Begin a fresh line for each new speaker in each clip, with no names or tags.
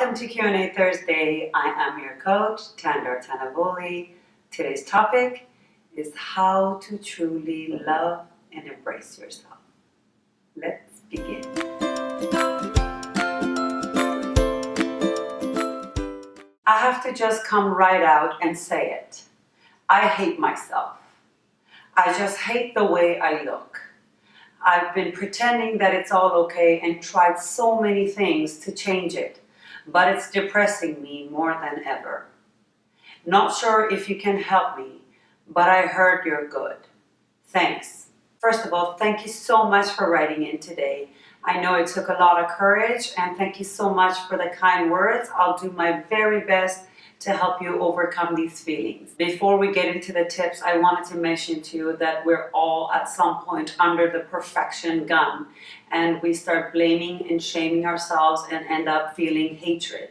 Welcome to Q&A Thursday. I am your coach, Tandar. Today's topic is how to truly love and embrace yourself. Let's begin. I have to just come right out and say it. I hate myself. I just hate the way I look. I've been pretending that it's all okay and tried so many things to change it, but it's depressing me more than ever. Not sure if you can help me, but I heard you're good. Thanks. First of all, thank you so much for writing in today. I know it took a lot of courage, and thank you so much for the kind words. I'll do my very best to help you overcome these feelings. Before we get into the tips, I wanted to mention to you that we're all at some point under the perfection gun, and we start blaming and shaming ourselves and end up feeling hatred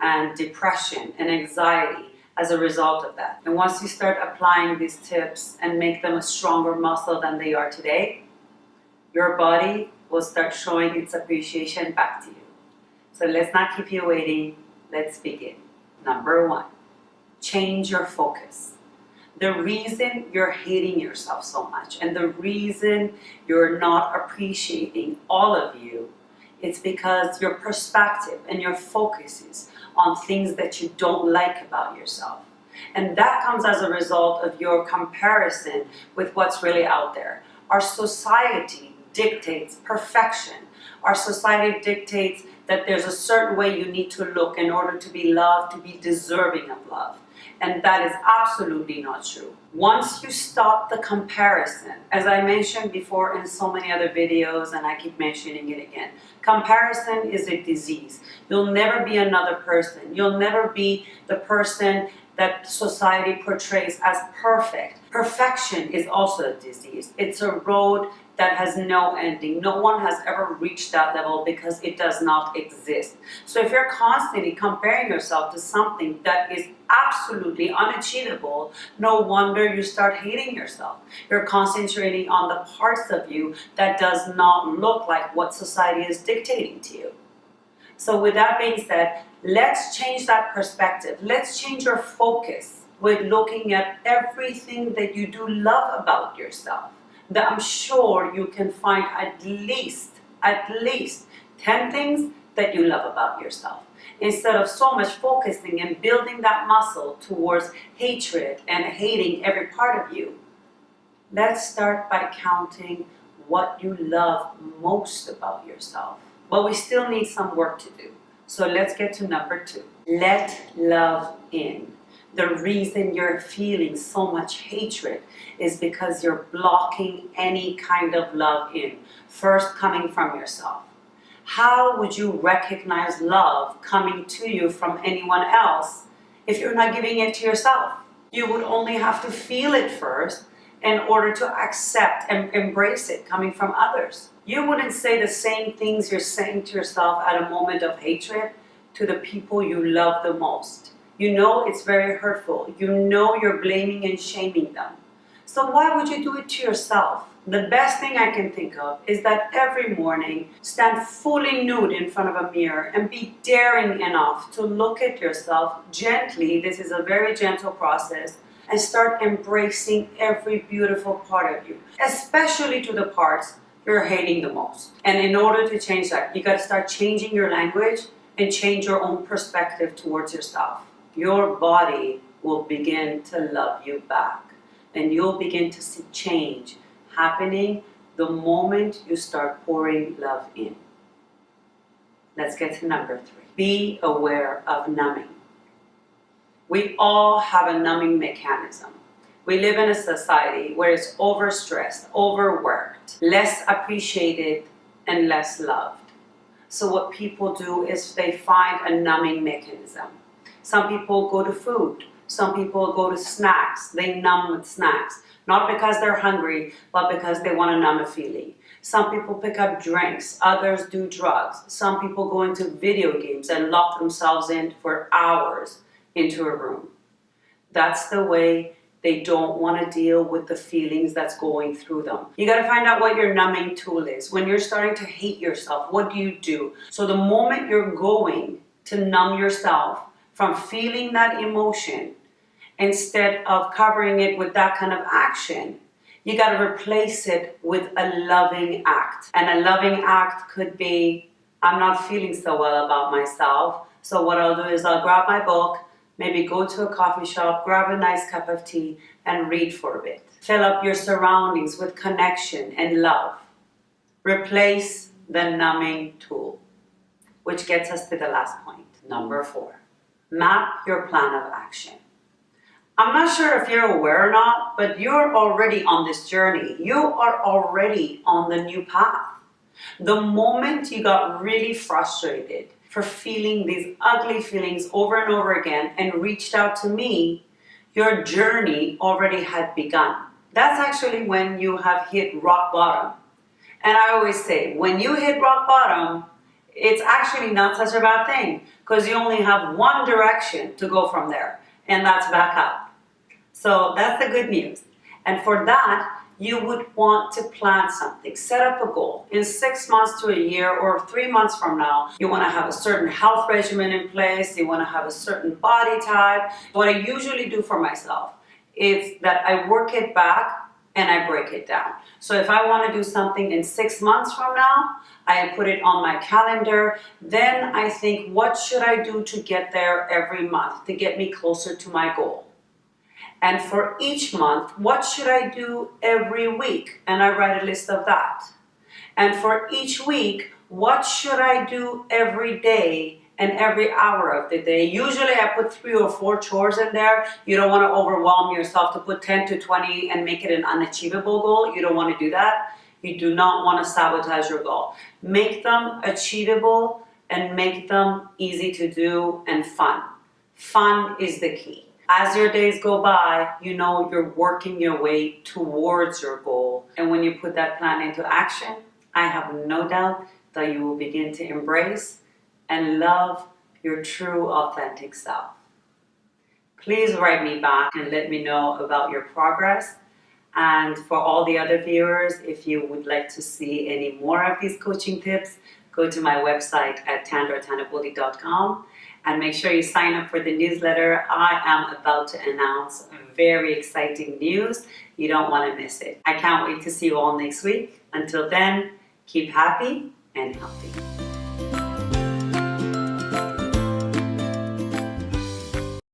and depression and anxiety as a result of that. And once you start applying these tips and make them a stronger muscle than they are today, your body will start showing its appreciation back to you. So let's not keep you waiting. Let's begin. Number 1, change your focus. The reason you're hating yourself so much and the reason you're not appreciating all of you, it's because your perspective and your focus is on things that you don't like about yourself. And that comes as a result of your comparison with what's really out there. Our society dictates perfection. Our society dictates that there's a certain way you need to look in order to be loved, to be deserving of love. And that is absolutely not true. Once you stop the comparison, as I mentioned before in so many other videos, and I keep mentioning it again, comparison is a disease. You'll never be another person. You'll never be the person that society portrays as perfect. Perfection is also a disease. It's a road that has no ending. No one has ever reached that level because it does not exist. So if you're constantly comparing yourself to something that is absolutely unachievable, no wonder you start hating yourself. You're concentrating on the parts of you that does not look like what society is dictating to you. So with that being said, let's change that perspective. Let's change your focus with looking at everything that you do love about yourself. That I'm sure you can find at least 10 things that you love about yourself. Instead of so much focusing and building that muscle towards hatred and hating every part of you, let's start by counting what you love most about yourself. But we still need some work to do. So let's get to number 2. Let love in. The reason you're feeling so much hatred is because you're blocking any kind of love in, first coming from yourself. How would you recognize love coming to you from anyone else if you're not giving it to yourself? You would only have to feel it first in order to accept and embrace it coming from others. You wouldn't say the same things you're saying to yourself at a moment of hatred to the people you love the most. You know it's very hurtful. You know you're blaming and shaming them. So why would you do it to yourself? The best thing I can think of is that every morning, stand fully nude in front of a mirror and be daring enough to look at yourself gently. This is a very gentle process. And start embracing every beautiful part of you, especially to the parts you're hating the most. And in order to change that, you got to start changing your language and change your own perspective towards yourself. Your body will begin to love you back, and you'll begin to see change happening the moment you start pouring love in. Let's get to number 3. Be aware of numbing. We all have a numbing mechanism. We live in a society where it's overstressed, overworked, less appreciated, and less loved. So what people do is they find a numbing mechanism. Some people go to food. Some people go to snacks. They numb with snacks. Not because they're hungry, but because they want to numb a feeling. Some people pick up drinks. Others do drugs. Some people go into video games and lock themselves in for hours into a room. That's the way they don't want to deal with the feelings that's going through them. You got to find out what your numbing tool is. When you're starting to hate yourself, what do you do? So the moment you're going to numb yourself from feeling that emotion, instead of covering it with that kind of action, you got to replace it with a loving act. And a loving act could be, I'm not feeling so well about myself, so what I'll do is I'll grab my book, maybe go to a coffee shop, grab a nice cup of tea, and read for a bit. Fill up your surroundings with connection and love. Replace the numbing tool, which gets us to the last point. Number 4, map your plan of action. I'm not sure if you're aware or not, but you're already on this journey. You are already on the new path. The moment you got really frustrated for feeling these ugly feelings over and over again and reached out to me, your journey already had begun. That's actually when you have hit rock bottom. And I always say, when you hit rock bottom, it's actually not such a bad thing, because you only have one direction to go from there, and that's back up. So that's the good news. And for that, you would want to plan something, set up a goal. In 6 months to a year or 3 months from now, you want to have a certain health regimen in place, you want to have a certain body type. What I usually do for myself is that I work it back and I break it down. So if I want to do something in 6 months from now, I put it on my calendar. Then I think, what should I do to get there every month to get me closer to my goal? And for each month, what should I do every week? And I write a list of that. And for each week, what should I do every day and every hour of the day? Usually I put 3 or 4 chores in there. You don't want to overwhelm yourself to put 10 to 20 and make it an unachievable goal. You don't want to do that. You do not want to sabotage your goal. Make them achievable and make them easy to do and fun. Fun is the key. As your days go by, you know you're working your way towards your goal. And when you put that plan into action, I have no doubt that you will begin to embrace and love your true, authentic self. Please write me back and let me know about your progress. And for all the other viewers, if you would like to see any more of these coaching tips, go to my website at tandartanaboli.com. And make sure you sign up for the newsletter. I am about to announce very exciting news. You don't want to miss it. I can't wait to see you all next week. Until then, keep happy and healthy.